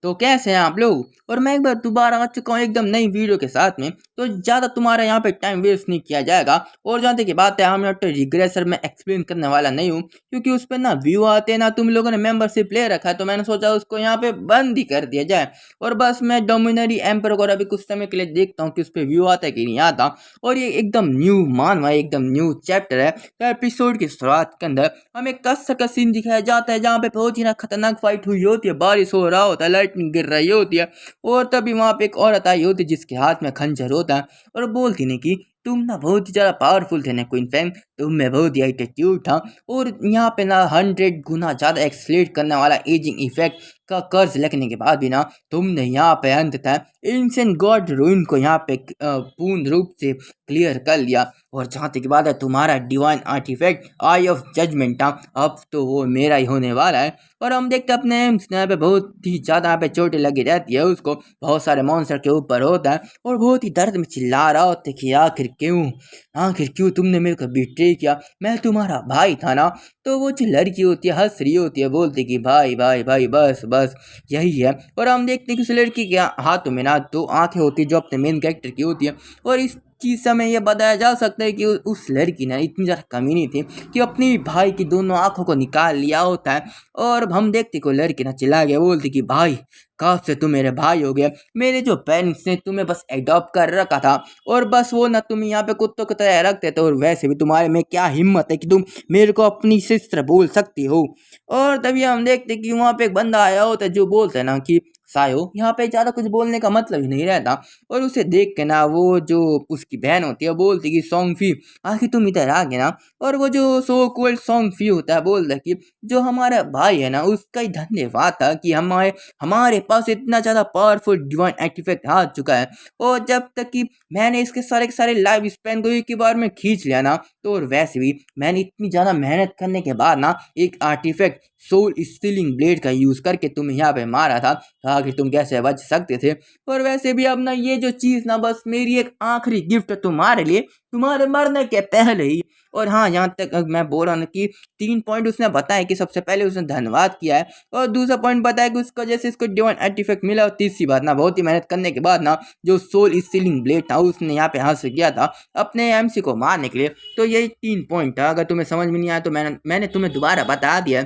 तो कैसे हैं आप लोग। और मैं एक बार दोबारा आ चुका हूँ एकदम नई वीडियो के साथ में। तो ज़्यादा तुम्हारा यहाँ पे टाइम वेस्ट नहीं किया जाएगा। और जहाँ तक की बात है, हम यहाँ पे रिग्रेसर में एक्सप्लेन करने वाला नहीं हूँ, क्योंकि उस पर ना व्यू आते हैं ना तुम लोगों ने मेंबरशिप ले रखा है। तो मैंने सोचा उसको यहाँ पे बंद ही कर दिया जाए। और बस मैं डोमिनरी एम्पर और अभी कुछ समय के लिए देखता हूँ कि उस पर व्यू आता है कि नहीं आता। और ये एकदम न्यू मानवा एकदम न्यू चैप्टर है। तो एपिसोड की शुरुआत के अंदर हमें कस का सीन दिखाया जाता है, जहाँ पे बहुत ही ना खतरनाक फाइट हुई होती है, बारिश हो रहा होता है, लाइटनिंग गिर रही होती है। और तभी वहाँ पे एक औरत आई होती है जिसके हाथ में खंजर होता है और बोलती नहीं कि तुम ना बहुत ही ज़्यादा पावरफुल थे ना क्वीन फैंग, तुम में बहुत ही एटीट्यूड था। और यहाँ पे ना 100 गुना ज़्यादा एक्सलेट करने वाला एजिंग इफेक्ट का कर्ज लगने के बाद भी ना तुमने यहाँ पे अंततः एंशिएंट गॉड रूइन को यहाँ पे पूर्ण रूप से क्लियर कर लिया। और जहाँ तक की बात है तुम्हारा divine artefact eye of judgement था, अब तो वो मेरा ही होने वाला है। और हम देखते हैं अपने एम्स यहाँ पे बहुत ही ज़्यादा यहाँ पे चोटें लगी रहती है उसको, बहुत सारे मॉन्स्टर के ऊपर होता है और बहुत ही दर्द में चिल्ला रहा होता है कि आखिर क्यों तुमने मेरे को बिट्रे किया, मैं तुम्हारा भाई था ना। तो वो जो लड़की होती है हंस रही होती है, बोलती कि भाई भाई भाई बस बस यही है। और हम देखते हैं कि उस लड़की के हाथों में ना 2 आंखें होती है जो अपने मेन कैरेक्टर की होती है। और इस चीज़ से हमें यह बताया जा सकता है कि उस लड़की ने इतनी ज़्यादा कमीनी थी कि अपनी भाई की दोनों आंखों को निकाल लिया होता है। और हम देखते को लड़की ना चिल्ला गया, बोलती कि भाई कब से तुम मेरे भाई हो गए, मेरे जो पेरेंट्स ने तुम्हें बस एडॉप्ट कर रखा था और बस वो ना तुम यहाँ पे कुत्तों की तरह रखते थे। और वैसे भी तुम्हारे में क्या हिम्मत है कि तुम मेरे को अपनी सिस्टर बोल सकती हो। और तभी हम देखते कि वहाँ पे एक बंदा आया होता है जो बोलता है ना कि सायो, यहाँ पे ज़्यादा कुछ बोलने का मतलब ही नहीं रहता। और उसे देख के ना वो जो उसकी बहन होती है बोलती कि सोंगफी आखिर तुम इधर आ गए ना। और वो जो सो कोल्ड सोंगफी होता है बोलता है कि जो हमारा भाई है ना उसका ही धन्यवाद था कि हमारे हमारे पास इतना ज़्यादा पावरफुल डिवाइन आर्टिफैक्ट आ चुका है। और जब तक कि मैंने इसके सारे के सारे लाइफ स्पैन को एक ही बार में खींच लिया ना, तो और वैसे भी मैंने इतनी ज़्यादा मेहनत करने के बाद ना एक आर्टिफैक्ट सोल स्टीलिंग ब्लेड का यूज़ करके तुम्हें यहाँ पे मारा था, आखिर तुम कैसे बच सकते थे। और वैसे भी अब ना ये जो चीज़ ना बस मेरी एक आखिरी गिफ्ट है तुम्हारे लिए, तुम्हारे मरने के पहले ही। और हाँ, यहाँ तक मैं बोल रहा हूँ कि 3 पॉइंट उसने बताया कि सबसे पहले उसने धन्यवाद किया है, और दूसरा पॉइंट बताया कि उसको जैसे इसको डिवाइन आर्टिफैक्ट मिला। और तीसरी बात ना बहुत ही मेहनत करने के बाद ना जो सोल स्टीलिंग ब्लेड था उसने यहाँ पे हासिल किया था अपने एमसी को मारने के लिए। तो यही 3 पॉइंट था, अगर तुम्हें समझ में नहीं आया तो मैंने तुम्हें दोबारा बता दिया।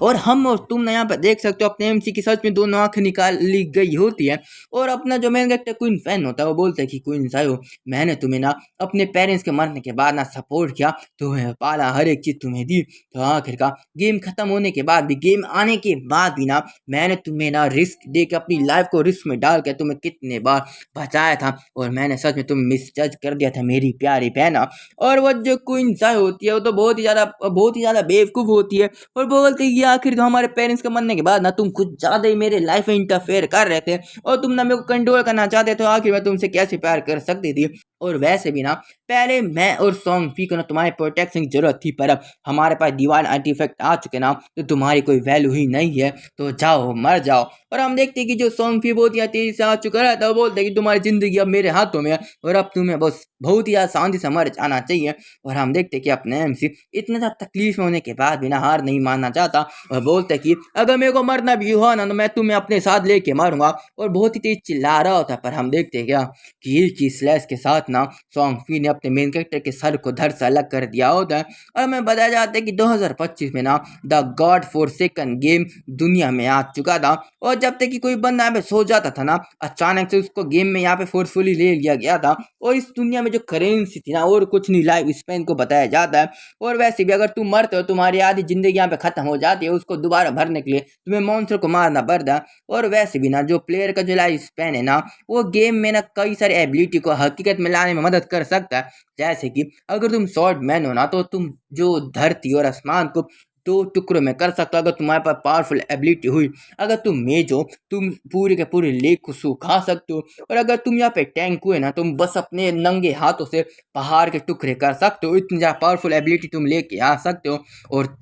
और हम और तुम ना यहाँ पे देख सकते हो अपने एमसी की सच में दोनों आंखें निकाल ली गई होती है। और अपना जो मेन कैरेक्टर क्वीन फैन होता है वो बोलता है कि क्वीन सायो, मैंने तुम्हें ना अपने पेरेंट्स के मरने के बाद ना सपोर्ट किया, तुम्हें पाला, हर एक चीज़ तुम्हें दी। तो आखिरकार गेम खत्म होने के बाद भी, गेम आने के बाद भी ना मैंने तुम्हें ना रिस्क दे के, अपनी लाइफ को रिस्क में डाल के तुम्हें कितने बार बचाया था। और मैंने सच में तुम्हें मिसजज कर दिया था मेरी प्यारी बहना। और वो जो क्वीन सायो होती है वो तो बहुत ही ज़्यादा बेवकूफ़ होती है और बोलते कि आखिर तो हमारे पेरेंट्स के मरने के बाद ना तुम कुछ ज़्यादा ही मेरे लाइफ में इंटरफेयर कर रहे थे और तुम ना मेरे को कंट्रोल करना चाहते थे, आखिर मैं तुमसे कैसे प्यार कर सकती थी। और वैसे भी ना पहले मैं और सॉन्ग फी को ना तुम्हारे प्रोटेक्शन की जरूरत थी, पर अब हमारे पास डिवाइन आर्टिफैक्ट आ चुके ना, तो तुम्हारी कोई वैल्यू ही नहीं है, तो जाओ मर जाओ। और हम देखते हैं कि जो सॉन्ग फी बहुत ही तेजी से आ चुका रहता है वो बोलते हैं कि तुम्हारी जिंदगी अब मेरे हाथों में है और अब तुम्हें बस बहुत ही शांति से मर जाना चाहिए। और हम देखते हैं कि अपने एमसी इतने ज़्यादा तकलीफ में होने के बाद भी ना हार नहीं मानना चाहता और बोलते कि अगर मेरे को मरना भी हुआ ना तो मैं तुम्हें अपने साथ लेके मारूंगा। और बहुत ही तेज चिल्ला रहा होता है, पर हम देखते हैं क्या कि एक ही स्लैश के साथ ना सोंगफी ने अपने मेन कैरेक्टर के सर को धड़ से अलग कर दिया होता है। और हमें बताया जाता है कि 2025 में ना द गॉड फॉरसेकन गेम दुनिया में आ चुका था। और जब तक कि कोई बंदा यहाँ पे सो जाता था ना, अचानक से उसको गेम में यहाँ पे फोर्सफुली ले लिया गया था। और इस दुनिया में जो करेंसी थी ना और कुछ नहीं, लाइफ स्पैन को बताया जाता है। और वैसे भी अगर तुम मरते हो तुम्हारी आधी जिंदगी यहाँ पे खत्म हो जाती है, उसको दोबारा भरने के लिए तुम्हें मॉन्स्टर को मारना पड़ता है। और वैसे भी ना जो प्लेयर का जो लाइफ स्पैन है ना वो गेम में ना कई सारे एबिलिटी को हकीकत में लाने में मदद कर सकता है। जैसे कि अगर तुम स्वॉर्ड मैन हो ना तो तुम जो धरती और आसमान को 2 टुकड़ों में कर सकते हो अगर तुम्हारे पास पावरफुल एबिलिटी हुई। अगर तुम मेज हो तुम पूरे के पूरे लेक को सुखा सकते हो। और अगर तुम यहाँ पे टैंक हुए ना तुम बस अपने नंगे हाथों से पहाड़ के टुकड़े कर सकते हो, इतनी ज़्यादा पावरफुल एबिलिटी तुम लेके आ सकते हो। और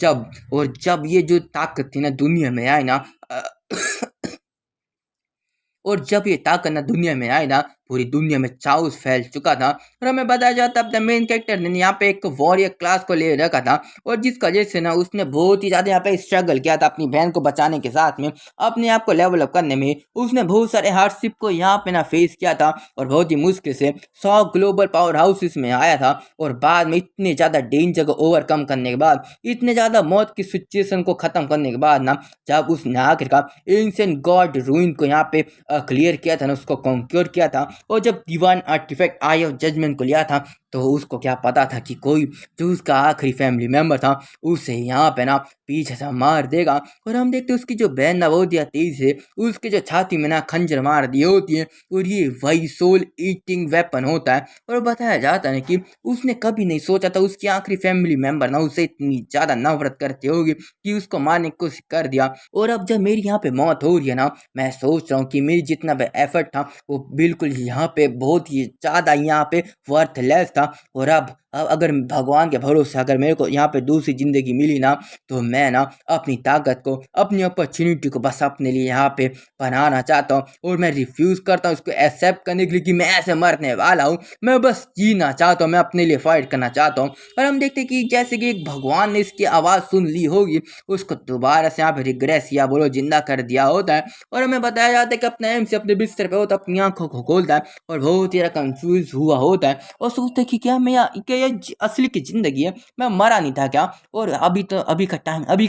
जब ये जो ताकत थी ना दुनिया में आए ना और जब ये ताकत ना दुनिया में आए ना पूरी दुनिया में चाउस फैल चुका था। और हमें बताया जाता अपने मेन कैरेक्टर ने यहाँ पे एक वॉरियर क्लास को ले रखा था, और जिस वजह से ना उसने बहुत ही ज़्यादा यहाँ पे स्ट्रगल किया था अपनी बहन को बचाने के साथ में, अपने आप को लेवल अप करने में। उसने बहुत सारे हार्डशिप को यहाँ पे ना फेस किया था, और बहुत ही मुश्किल से 100 ग्लोबल पावर हाउसेस में आया था। और बाद में इतने ज़्यादा डेंजर को ओवरकम करने के बाद, इतने ज़्यादा मौत की सिचुएशन को ख़त्म करने के बाद ना, जब उसने आखिरकार एंशिएंट गॉड रूइन को यहाँ पे क्लियर किया था ना, उसको कॉन्क्योर किया था, और जब divine artefact eye of judgement को लिया था, तो उसको क्या पता था कि कोई जो उसका आखिरी फैमिली मेम्बर था उसे यहाँ पे ना पीछे से मार देगा। और हम देखते उसकी जो बहन ना बहुत ही तेज है, उसके जो छाती में ना खंजर मार दी होती है, और ये वही सोल ईटिंग वेपन होता है। और बताया जाता है कि उसने कभी नहीं सोचा था उसकी आखिरी फैमिली मेम्बर ना उससे इतनी ज़्यादा नफरत करती होगी कि उसको मारने की कोशिश कर दिया। और अब जब मेरी यहाँ पे मौत हो रही है ना, मैं सोच रहा हूँ कि मेरी जितना भी एफर्ट था वो बिल्कुल यहाँ पे बहुत ही ज़्यादा यहाँ पे वर्थलेस था। और अब अगर भगवान के भरोसे अगर मेरे को यहाँ पे दूसरी ज़िंदगी मिली ना, तो मैं ना अपनी ताकत को, अपनी अपॉर्चुनिटी को बस अपने लिए यहाँ पे बनाना चाहता हूँ। और मैं रिफ्यूज़ करता हूँ इसको एक्सेप्ट करने के लिए कि मैं ऐसे मरने वाला हूँ। मैं बस जीना चाहता हूँ, मैं अपने लिए फाइट करना चाहता हूँ। और हम देखते कि जैसे कि एक भगवान ने इसकी आवाज़ सुन ली होगी, उसको दोबारा से यहाँ पे रिग्रेस या बोलो जिंदा कर दिया होता है। और हमें बताया जाता है कि अपने एम से अपने बिस्तर पे होता है, अपनी आंखों को खोलता है और बहुत ही ज़्यादा कंफ्यूज हुआ होता है, और सोचता है कि क्या मैं क्या ये असली की ज़िंदगी है, मैं मरा नहीं था क्या? और अभी का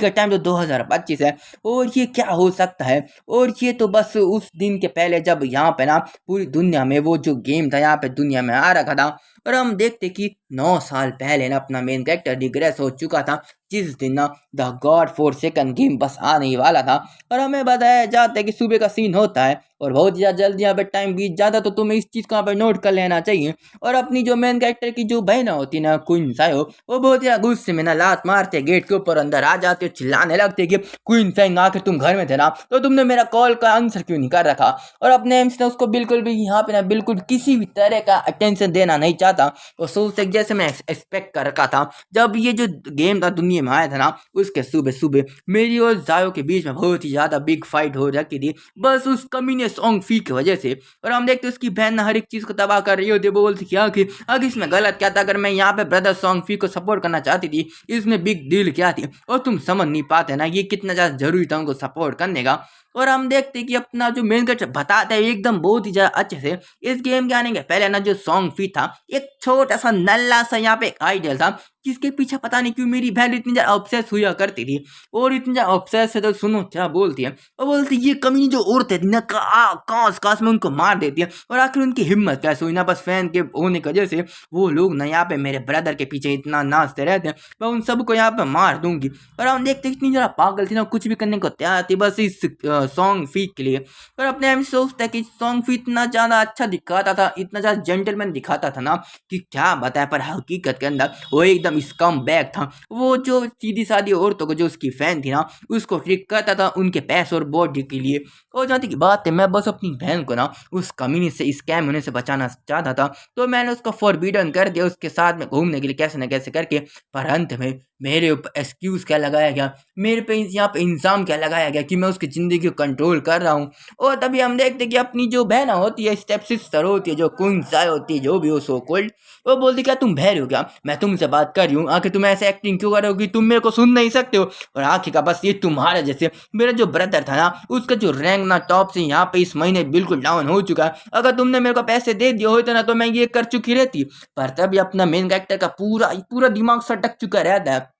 टाइम तो 2025 है, और ये क्या हो सकता है? और ये तो बस उस दिन के पहले जब यहाँ पे ना पूरी दुनिया में वो जो गेम था यहाँ पे दुनिया में आ रखा था। और हम देखते कि 9 साल पहले ना अपना मेन कैरेक्टर रिग्रेस हो चुका था, जिस दिन ना the God for second game बस आने ही वाला था। और हमें बताया जाता है कि सुबह का सीन होता है और बहुत ज़्यादा जल्दी यहाँ पे टाइम बीत जाता, तो तुम्हें इस चीज़ को यहाँ पे नोट कर लेना चाहिए। और अपनी जो मेन कैरेक्टर की जो बहन होती है ना क्वीन सायो, वो बहुत ही गुस्से में ना लात मारते गेट के ऊपर अंदर आ जाते, चिल्लाने लगते कि क्वीन फैंग आखिर तुम घर में थे ना, तो तुमने मेरा कॉल का आंसर क्यों नहीं कर रखा? और अपने एम्स ने उसको बिल्कुल भी यहाँ पे ना बिल्कुल किसी भी तरह का अटेंशन देना नहीं चाहता। और सोचते जैसे मैं एक्सपेक्ट कर रखा था, जब ये जो गेम था दुनिया में आया था ना, उसके सुबह सुबह मेरी और जायो के बीच में बहुत ही ज़्यादा बिग फाइट हो रखी थी, बस उस कमीने सॉन्ग फी की वजह से। और हम देखते उसकी बहन हर एक चीज़ को तबाह कर रही होती है, बोलती कि आखिर इसमें गलत क्या था? अगर मैं यहाँ पे ब्रदर सॉन्ग फी को सपोर्ट करना चाहती थी, इसमें बिग डील क्या थी? और तुम समझ नहीं पाते ना ये कितना ज़्यादा जरूरी था उनको सपोर्ट करने का। और हम देखते कि अपना जो मेन कैरेक्टर बताता है एकदम बहुत ही ज़्यादा अच्छे से। इस गेम के आने के पहले ना जो सॉन्ग फी था, एक छोटा सा नल्ला सा यहाँ पे एक आइडियल था, जिसके पीछे पता नहीं क्यों मेरी बहन इतनी ज़्यादा ऑब्सेस हुआ करती थी। और इतनी ज़्यादा ऑब्सेस है तो सुनो क्या बोलती है, और बोलती ये कमी जो औरतें थी ना काश काश में उनको मार देती है। और आखिर उनकी हिम्मत कैसे हुई ना, बस फैन के होने की वजह से वो लोग ना यहाँ पे मेरे ब्रदर के पीछे इतना नाचते रहते हैं, मैं उन सबको यहाँ पे मार दूंगी। और हम देखते इतनी ज़्यादा पागल थी ना, कुछ भी करने को तैयार थी बस इस सॉन्ग फी के लिए। और अपने हम सोचता है कि सॉन्ग फी इतना ज़्यादा अच्छा दिखाता था, इतना ज़्यादा जेंटलमैन दिखाता था ना कि क्या बताया, पर हकीकत के अंदर वो एकदम स्कम बैग था। वो जो सीधी सादी औरतों को जो उसकी फैन थी ना, उसको ट्रिक करता था उनके पैसे और बॉडी के लिए। और जहाँ तक की बात है, मैं बस अपनी बहन को ना उस कमीने से स्कैम होने से बचाना चाहता था, तो मैंने उसको फॉरबिडन कर दिया उसके साथ में घूमने के लिए कैसे न कैसे करके। पर अंत में मेरे ऊपर एक्सक्यूज़ क्या लगाया गया, मेरे पे यहाँ पे इल्ज़ाम क्या लगाया गया कि मैं उसकी ज़िंदगी को कंट्रोल कर रहा हूँ। और तभी हम देखते कि अपनी जो बहन होती है, स्टेप सिस्टर होती है, जो क्वीन साई होती है, जो भी हो सो कॉल्ड, वो बोलती क्या तुम बहरे हो क्या? मैं तुमसे बात कर रही हूँ, आखिर तुम ऐसे एक्टिंग क्यों कर रहे हो कि तुम मेरे को सुन नहीं सकते हो? और आखिर का बस ये तुम्हारे जैसे मेरा जो ब्रदर था ना, उसका जो रैंक ना टॉप से यहाँ पे इस महीने बिल्कुल डाउन हो चुका है। अगर तुमने मेरे को पैसे दे दिए होते ना, तो मैं ये कर चुकी रहती। पर तभी अपना मेन कैरेक्टर का पूरा पूरा दिमाग सटक चुका रहता है,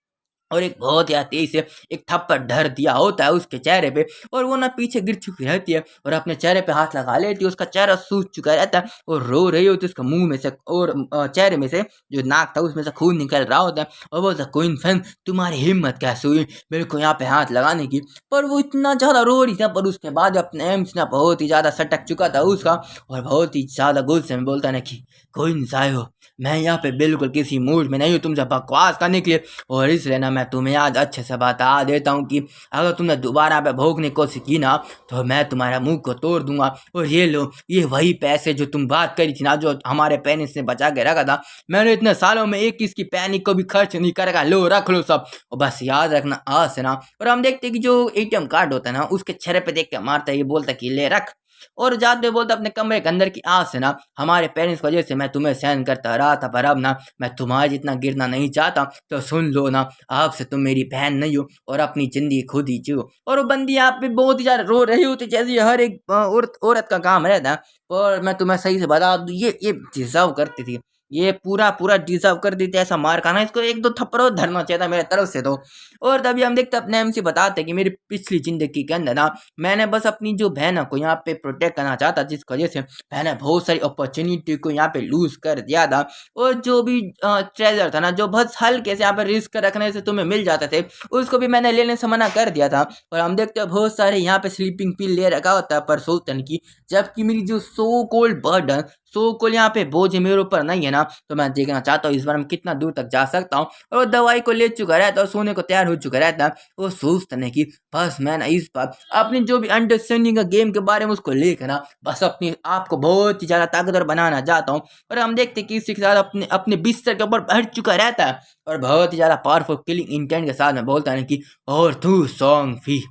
और एक बहुत ही तेज से एक थप्पड़ धर दिया होता है उसके चेहरे पे, और वो ना पीछे गिर चुकी रहती है और अपने चेहरे पे हाथ लगा लेती है। उसका चेहरा सूज चुका रहता है और रो रही होती है, उसका मुंह में से और चेहरे में से जो नाक था उसमें से खून निकल रहा होता है। और बोलता क्वीन फैन तुम्हारी हिम्मत कैसे हुई मेरे को यहाँ पे हाथ लगाने की? पर वो इतना ज़्यादा रो रही था, पर उसके बाद अपने एम्स ना बहुत ही ज़्यादा सटक चुका था उसका, और बहुत ही ज़्यादा गुस्से में बोलता ना कि क्वीन सायो मैं यहाँ पे बिल्कुल किसी मूड में नहीं हूँ तुमसे बकवास करने के लिए, और इसलिए ना मैं तुम्हें आज अच्छे से बता देता हूँ कि अगर तुमने दोबारा पे भोंकने की कोशिश की ना, तो मैं तुम्हारा मुंह को तोड़ दूंगा। और ये लो, ये वही पैसे जो तुम बात करी थी ना, जो हमारे पेरेंट्स ने बचा के रखा था, मैंने इतने सालों में एक किसकी पैनिक को भी खर्च नहीं करेगा, लो रख लो सब, और बस याद रखना आज से ना। और हम देखते कि जो ATM कार्ड होता है ना, उसके चेहरे पे देख के मारता है, ये बोलता कि ले रख। और जाते बोलता अपने कमरे के अंदर की आग से ना, हमारे पेरेंट्स की वजह से मैं तुम्हें सहन करता रहा था, पर अब ना मैं तुम्हारे जितना गिरना नहीं चाहता, तो सुन लो ना, अब से तुम मेरी बहन नहीं हो और अपनी जिंदगी खुद ही जियो। और वो बंदी यहाँ पे बहुत ही ज्यादा रो रही होती, जैसे हर एक औरत का काम रहता है। और मैं तुम्हें सही से बता दूं, ये डिजर्व करती थी, ये पूरा पूरा डिजर्व कर दी थी ऐसा मार खाना, इसको एक दो थप्पड़ धरना चाहिए था मेरे तरफ से तो। और तभी हम देखते अपने एमसी बताते कि मेरी पिछली जिंदगी के अंदर ना, मैंने बस अपनी जो बहन को यहाँ पे प्रोटेक्ट करना चाहता, जिसकी वजह से मैंने बहुत सारी अपॉर्चुनिटी को यहाँ पे लूज कर दिया था। और जो भी ट्रेजर था ना, जो बस हल्के से यहाँ पे रिस्क रखने से तुम्हें मिल जाते थे, उसको भी मैंने लेने से मना कर दिया था। और हम देखते हैं बहुत सारे यहाँ पे स्लीपिंग पिल ले रखा होता है पर सुल्तान की, जबकि मेरी जो so cold burden, so cold यहाँ पे बोझ मेरे ऊपर नहीं है ना, तो मैं देखना चाहता हूँ इस बार मैं कितना दूर तक जा सकता हूँ। और वो दवाई को ले चुका रहता है और सोने को तैयार हो चुका रहता है। वो सोचता नहीं कि बस मैं ना इस बार अपनी जो भी अंडरस्टैंडिंग है गेम के बारे में, उसको लेकर ना बस अपने आप को बहुत ही ज्यादा ताकतवर बनाना चाहता हूँ। और हम देखते हैं कि इसी के साथ अपने अपने बिस्तर के ऊपर बैठ चुका रहता है और बहुत ही ज्यादा पावरफुल किलिंग इंटेंट के साथ में बोलता है कि और तू सॉन्ग भी,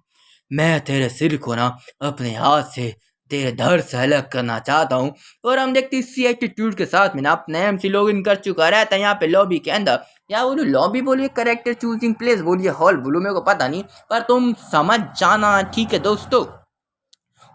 मैं तेरे सिर को ना अपने हाथ से तेरे धड़ से अलग करना चाहता हूँ। और हम देखते इसी एटीट्यूड के साथ में ना अपने एमसी लॉग इन कर चुका रहता है यहाँ पे लॉबी के अंदर। या बोलो लॉबी बोलिए, करेक्टर चूजिंग प्लेस बोलिए, हॉल बोलो, मेरे को पता नहीं, पर तुम समझ जाना, ठीक है दोस्तों।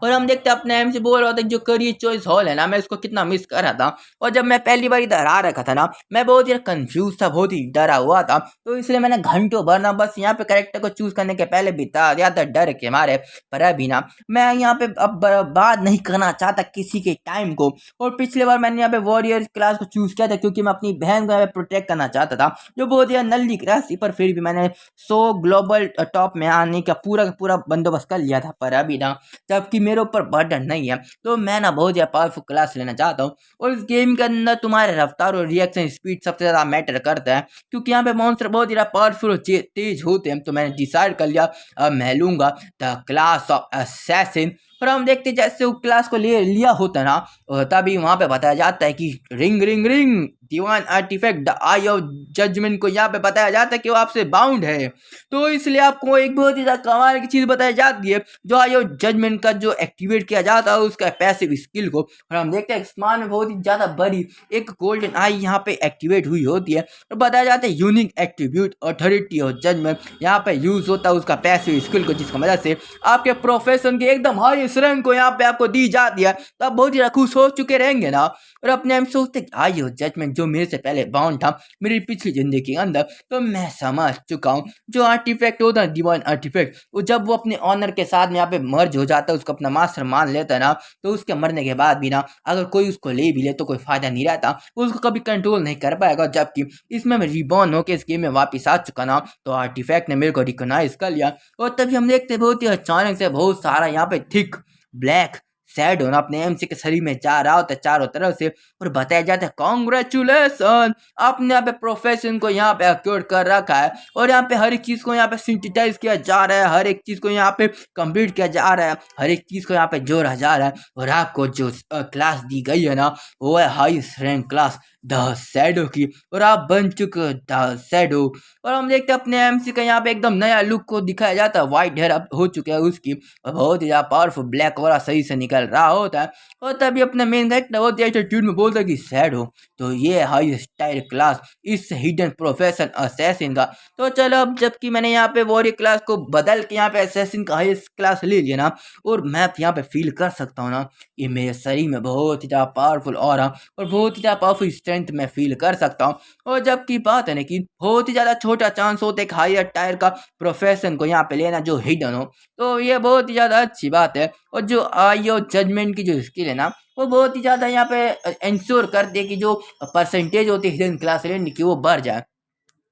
और हम देखते अपने एम से बोल रहा था जो करियर चॉइस हॉल है ना, मैं इसको कितना मिस कर रहा था। और जब मैं पहली बार इधर आ रखा था ना, मैं बहुत ही कंफ्यूज था, बहुत ही डरा हुआ था, तो इसलिए मैंने घंटों भर ना बस यहाँ पे करेक्टर को चूज करने के पहले बिता दिया था डर के मारे। पर अभी ना मैं यहाँ पे अब बर्बाद नहीं करना चाहता किसी के टाइम को। और पिछले बार मैंने यहाँ पे वॉरियर क्लास को चूज किया था क्योंकि मैं अपनी बहन को यहाँ पे प्रोटेक्ट करना चाहता था, जो बहुत ही नल्ली क्लास थी, पर फिर भी मैंने 100 ग्लोबल टॉप में आने का पूरा बंदोबस्त कर लिया था। पर अभी ना जबकि मेरे ऊपर बर्डन नहीं है, तो मैं ना बहुत ज़्यादा पावरफुल क्लास लेना चाहता हूँ। और इस गेम के अंदर तुम्हारे रफ्तार और रिएक्शन स्पीड सबसे ज़्यादा मैटर करता है, क्योंकि यहाँ पे मॉन्स्टर बहुत ज़्यादा पावरफुल और तेज होते हैं। तो मैंने डिसाइड कर लिया अब मैं लूँगा द क्लास ऑफ असैसिन। पर हम देखते जैसे वो क्लास को ले लिया होता ना, तभी वहाँ पे बताया जाता है कि ring ring ring divine artefact the eye of judgement को यहाँ पे बताया जाता है कि वो आपसे बाउंड है। तो इसलिए आपको एक बहुत ही ज्यादा कमाल की चीज बताई जाती है, जो आई ऑफ जजमेंट का जो एक्टिवेट किया जाता है उसका पैसिव स्किल को। और हम देखते हैं स्मान में बहुत ही ज्यादा बड़ी एक गोल्डन आई यहाँ पे एक्टिवेट हुई होती है और बताया जाता है unique attribute authority of judgement यहाँ पे यूज होता है उसका पैसिव स्किल को, जिसकी वजह से आपके प्रोफेशन के एकदम हाई रैंक को यहाँ पे आपको दी जाती है। तो आप बहुत ही खुश हो चुके रहेंगे ना। और अपने आप सोचते आई हो जजमेंट जो मेरे से पहले बाउंड था मेरी पिछली जिंदगी के अंदर, तो मैं समझ चुका हूँ जो आर्टिफैक्ट होता है डिवाइन आर्टिफैक्ट, वो जब वो अपने ऑनर के साथ में यहाँ पे मर्ज हो जाता है, उसको अपना मास्टर मान लेता है ना, तो उसके मरने के बाद भी ना अगर कोई उसको ले भी ले तो कोई फायदा नहीं रहता, उसको कभी कंट्रोल नहीं कर पाएगा। जबकि इसमें मैं रिबॉर्न होकर इस गेम में वापस आ चुका ना, तो आर्टिफैक्ट ने मेरे को रिकॉग्नाइज कर लिया। और तभी हम देखते बहुत ही अचानक से बहुत सारा यहाँ पे थिक ब्लैक सैड होना अपने एमसी के शरीर में जा रहा होता है चारों तरफ से। और बताया जाता है कॉन्ग्रेचुलेसन, आपने यहाँ पे प्रोफेशन को यहाँ पे एक्योर कर रखा है और यहाँ पे हर एक चीज को यहाँ पे सिंथेसाइज किया जा रहा है, हर एक चीज को यहाँ पे कंप्लीट किया जा रहा है, हर एक चीज को यहाँ पे जोड़ा जा रहा है। और आपको जो क्लास दी गई है ना, वो है high rank class the shadow की, और आप बन चुके द शैडो। और हम देखते हैं अपने एमसी का यहाँ पे एकदम नया लुक को दिखाया जाता है, व्हाइट हेयर अब हो चुका है उसकी और बहुत ही ज्यादा पावरफुल ब्लैक वाला सही से निकल रहा होता है। और तभी अपने मेन कैरेक्टर बहुत ही एटीट्यूड में बोलता है कि शैडो, तो ये हाई स्टाइल क्लास इस हिडन प्रोफेशन असैसिन का। तो चलो अब जबकि मैंने यहाँ पे वॉरियर क्लास को बदल के यहाँ पे असैसिन का हाईएस्ट क्लास ले लिया ना, और मैं यहाँ पे फील कर सकता हूँ ना, ये मेरे शरीर में बहुत ही ज्यादा पावरफुल और बहुत ही ज्यादा पावरफुल स्ट्रेंथ मैं फील कर सकता हूँ। और जबकि बात है ना कि बहुत ही ज्यादा छोटा चांस होता है एक हायर टायर का प्रोफेशन को यहाँ पे लेना जो हिडन हो, तो ये बहुत ही ज्यादा अच्छी बात है। और जो आई और जजमेंट की जो स्किल है ना, वो बहुत ही ज्यादा यहाँ पे इंश्योर करती है कि जो परसेंटेज होती है हिडन क्लास लेने की वो बढ़ जाए।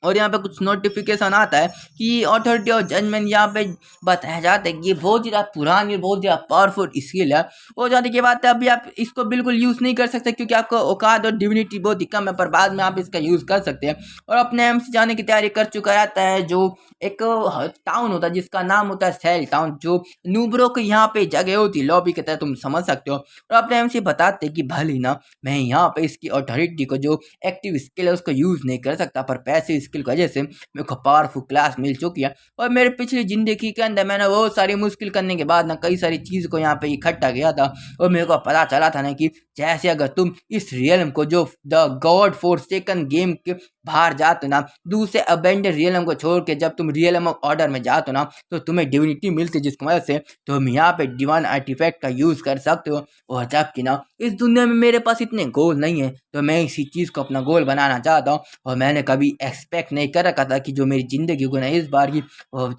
और यहाँ पे कुछ नोटिफिकेशन आता है कि अथॉरिटी ऑफ जजमेंट यहाँ पे बताया जाता है कि ये बहुत ज़्यादा पुरानी और बहुत ज़्यादा पावरफुल स्किल है। और जाने की बात है अभी आप इसको बिल्कुल यूज़ नहीं कर सकते क्योंकि आपका औकात और डिविनिटी बहुत ही कम है, पर बाद में आप इसका यूज़ कर सकते हैं। और अपने एम से जाने की तैयारी कर चुका रहता है जो एक टाउन होता है जिसका नाम होता है सेल टाउन, जो नूबरों की यहाँ पे जगह होती है लॉबी की तरह, तुम समझ सकते हो। और अपने एम से बताते कि भले ना मैं यहाँ पे इसकी अथॉरिटी को जो एक्टिव स्किल है उसको यूज़ नहीं कर सकता, पर पैसे मुश्किल की वजह से मेरे को पावरफुल क्लास मिल चुकी है। और मेरे पिछली ज़िंदगी के अंदर मैंने बहुत सारी मुश्किल करने के बाद ना कई सारी चीज़ को यहाँ पे इकट्ठा किया था। और मेरे को पता चला था ना कि जैसे अगर तुम इस रियलम को जो द गॉड फोरसेकन गेम के बाहर जाते हो ना, दूसरे अबेंडेड रियलम को छोड़ के जब तुम रियलम ऑफ ऑर्डर में जाते हो ना, तो तुम्हें डिविनिटी मिलती है जिसकी वजह से तुम यहाँ पे डिवाइन आर्टिफैक्ट का यूज़ कर सकते हो। और जबकि ना इस दुनिया में मेरे पास इतने गोल नहीं है, तो मैं इसी चीज़ को अपना गोल बनाना चाहता हूँ। और मैंने कभी एक्सपेक्ट नहीं कर रखा था कि जो मेरी ज़िंदगी को ना इस बार की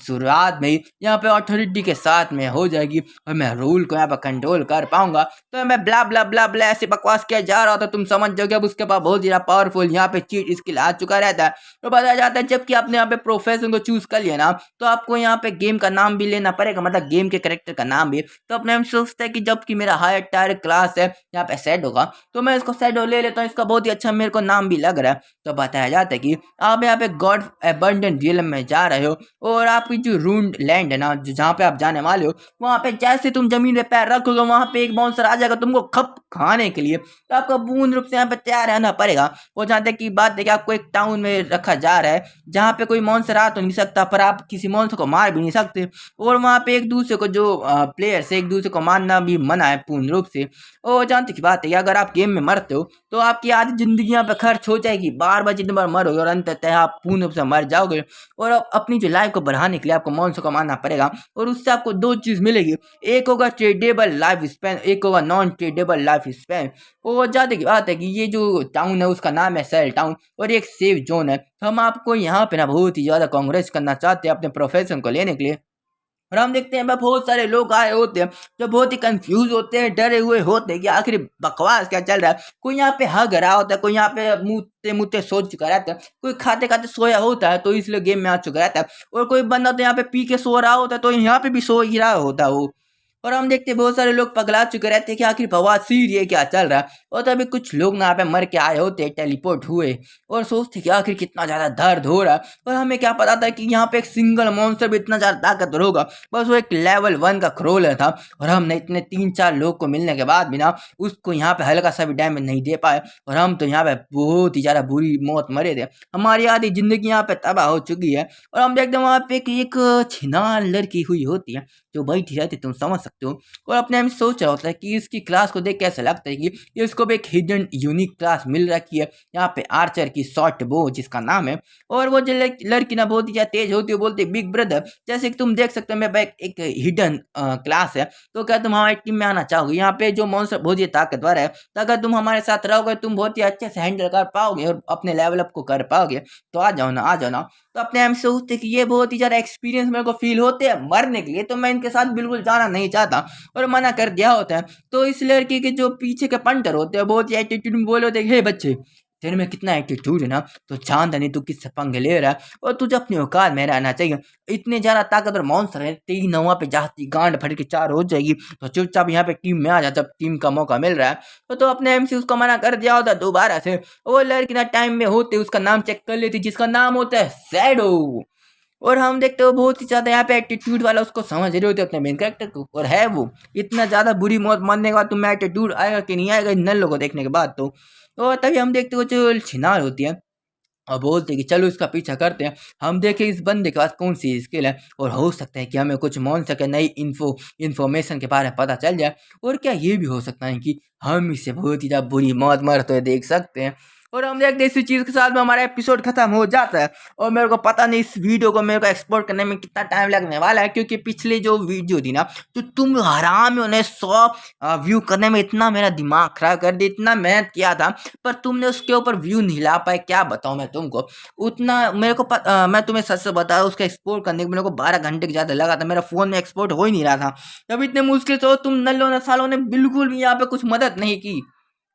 शुरुआत में ही यहाँ पे अथॉरिटी के साथ में हो जाएगी और मैं रूल को यहाँ पर कंट्रोल कर पाऊंगा। तो मैं ब्ला ब्ला ब्ला ब्ला ऐसे बकवास किया जा रहा था, तुम समझ जाओगे। अब उसके पास बहुत ज़्यादा पावरफुल यहाँ पे चीट स्किल आ चुका रहता है। तो बताया जाता है जबकि आपने यहाँ पे प्रोफेशन को चूज कर लिया ना, तो आपको यहाँ पे गेम का नाम भी लेना पड़ेगा, मतलब गेम के करेक्टर का नाम भी। तो अपने हम सोचते हैं कि जबकि मेरा हायर टायर क्लास है यहाँ पे शैडो का, तो मैं इसको शैडो ले लेता हूँ, इसका बहुत ही अच्छा मेरे को नाम भी लग रहा है। तो बताया जाता है कि आप यहाँ पे गॉड एबंडेंट रियलम में जा रहे हो और आपकी जो रून्ड लैंड है ना, जहाँ पे आप जाने वाले हो, वहाँ पे जैसे तुम जमीन पे पैर रखोगे वहाँ पे एक मॉन्स्टर आ जाएगा तुमको खप खाने के लिए। तो आपको पूर्ण रूप से यहाँ पे तैयार रहना पड़ेगा। वो जानते की बात है कि आपको एक टाउन में रखा जा रहा है जहाँ पे कोई मॉन्स्टर आ तो नहीं सकता, पर आप किसी मॉन्स्टर को मार भी नहीं सकते। और वहाँ पे एक दूसरे को जो प्लेयर्स है एक दूसरे को मारना भी मना है पूर्ण रूप से। और जानते की बात है कि अगर आप गेम में मरते हो तो आपकी आधी जिंदगी यहाँ पे खर्च हो जाएगी, बार बार जितनी बार मरोगे और अंततः आप पूर्ण रूप से मर जाओगे। और अपनी जो लाइफ को बढ़ाने के लिए आपको मॉन्स्टर को मारना पड़ेगा और उससे आपको दो चीज़ मिलेगी, एक होगा ट्रेडेबल लाइफ स्पैन, एक होगा नॉन ट्रेडेबल लाइफ स्पैन। और ज़्यादा की बात है कि ये जो टाउन है उसका नाम है सेल टाउन और एक सेफ जोन है। तो हम आपको यहाँ पे ना बहुत ही ज़्यादा कांग्रेस करना चाहते हैं अपने प्रोफेशन को लेने के लिए। और हम देखते हैं बहुत सारे लोग आए होते हैं जो बहुत ही कंफ्यूज होते हैं, डरे हुए होते हैं कि आखिर बकवास क्या चल रहा है। कोई यहाँ पे हग रहा होता है, कोई यहाँ पे मुँहते मुँहते सो चुका रहता है, कोई खाते खाते सोया होता है तो इसलिए गेम में आ चुका रहता है, और कोई बंदा तो यहाँ पे पी के सो रहा होता है तो यहाँ पे भी सो ही रहा होता है वो। और हम देखते हैं बहुत सारे लोग पगला चुके रहते हैं कि आखिर बवासीर ये क्या चल रहा है। और तभी कुछ लोग यहाँ पे मर के आए होते, टेलीपोर्ट हुए और सोचते कि आखिर कितना ज़्यादा दर्द हो रहा है। और हमें क्या पता था कि यहाँ पे एक सिंगल मॉन्स्टर भी इतना ज़्यादा ताकतवर होगा, बस वो एक लेवल 1 का क्रोलर था। और हमने इतने 3-4 लोग को मिलने के बाद भी ना उसको यहाँ पे हल्का सा भी डैमेज नहीं दे पाए और हम तो यहाँ पे बहुत ही ज़्यादा बुरी मौत मरे थे। हमारी आधी ज़िंदगी यहाँ पे तबाह हो चुकी है। और हम देखते हैं वहाँ पे एक छिनार लड़की हुई होती है जो बैठी रहती, तुम समझ सकते हो। और अपने हम सोच रहा होता है कि इसकी क्लास को देख कैसा लगता है कि इसको भी एक हिडन यूनिक क्लास मिल रखी है यहाँ पे, आर्चर की शॉर्ट बो जिसका नाम है। और वो जो लड़की ना बहुत ही ज़्यादा तेज होती है, बोलती है बिग ब्रदर, जैसे कि तुम देख सकते हो मेरे पास एक हिडन क्लास है, तो क्या तुम हमारी टीम में आना चाहोगे? यहाँ पे जो मॉन्स्टर बहुत ही ताकतवर है, तो अगर तुम हमारे साथ रहोगे तुम बहुत ही अच्छे से हैंडल कर पाओगे और अपने लेवल अप को कर पाओगे, तो आ जाओ ना, आ जाओ ना। तो अपने हम सोचते कि ये बहुत ही ज़्यादा एक्सपीरियंस मेरे को फील होते हैं मरने के लिए, तो मैं इनके साथ बिल्कुल जाना नहीं चाहता और मना कर दिया होता है। तो इस लड़की के जो पीछे के पंटर होते हैं बहुत ही एटीट्यूड में बोले होते हैं, हे बच्चे तेरे में कितना एटीट्यूड है ना, तो जानता नहीं तू किससे पंगे ले रहा है और तुझे अपनी औकात में रहना चाहिए। इतने ज़्यादा ताकतवर मॉन्स्टर है, तेरी नौवा पे जाती गांड फट के चार हो जाएगी, तो चुपचाप यहाँ पे टीम में आ जा जब टीम का मौका मिल रहा है। तो अपने एमसी उसको मना कर दिया होता दोबारा से। वो लड़की ना टाइम में होते उसका नाम चेक कर लेती जिसका नाम होता है शैडो। और हम देखते हो बहुत ही ज़्यादा यहाँ पे एटीट्यूड वाला उसको समझ रहे होते अपने मेन कैरेक्टर को, और है वो इतना ज़्यादा बुरी मौत मरने के बाद तुम्हें एटीट्यूड आएगा कि नहीं आएगा इन नल लोगों को देखने के बाद। तो और तभी हम देखते हो जो छिनार होती है और बोलते हैं कि चलो इसका पीछा करते हैं, हम देखें इस बंदे के पास कौन सी स्किल है और हो सकता है कि हमें कुछ मॉन्स्टर के नई इन्फॉर्मेशन के बारे में पता चल जाए। और क्या ये भी हो सकता है कि हम इसे बहुत ही ज़्यादा बुरी मौत मरते हुए देख सकते हैं। और हम देखते हैं इसी चीज़ के साथ में हमारा एपिसोड खत्म हो जाता है। और मेरे को पता नहीं इस वीडियो को मेरे को एक्सपोर्ट करने में कितना टाइम लगने वाला है, क्योंकि पिछली जो वीडियो थी ना तो तुम हराम उन्हें 100 व्यू करने में इतना मेरा दिमाग खराब कर दिया, इतना मेहनत किया था पर तुमने उसके ऊपर व्यू नहीं ला पाए। क्या बताऊँ मैं तुमको, उतना मेरे को मैं तुम्हें सच से बता उसको एक्सपोर्ट करने के मेरे को 12 घंटे के ज़्यादा लगा था, मेरा फ़ोन में एक्सपोर्ट हो ही नहीं रहा था। तब इतने मुश्किल से तुम नल्लों ने सालों ने बिल्कुल भी यहाँ पे कुछ मदद नहीं की,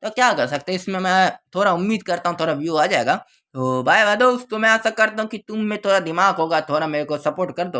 तो क्या कर सकते हैं इसमें। मैं थोड़ा उम्मीद करता हूँ थोड़ा व्यू आ जाएगा। तो बाय बाय दोस्त, तो मैं आशा करता हूँ कि तुम में थोड़ा दिमाग होगा, थोड़ा मेरे को सपोर्ट कर दो।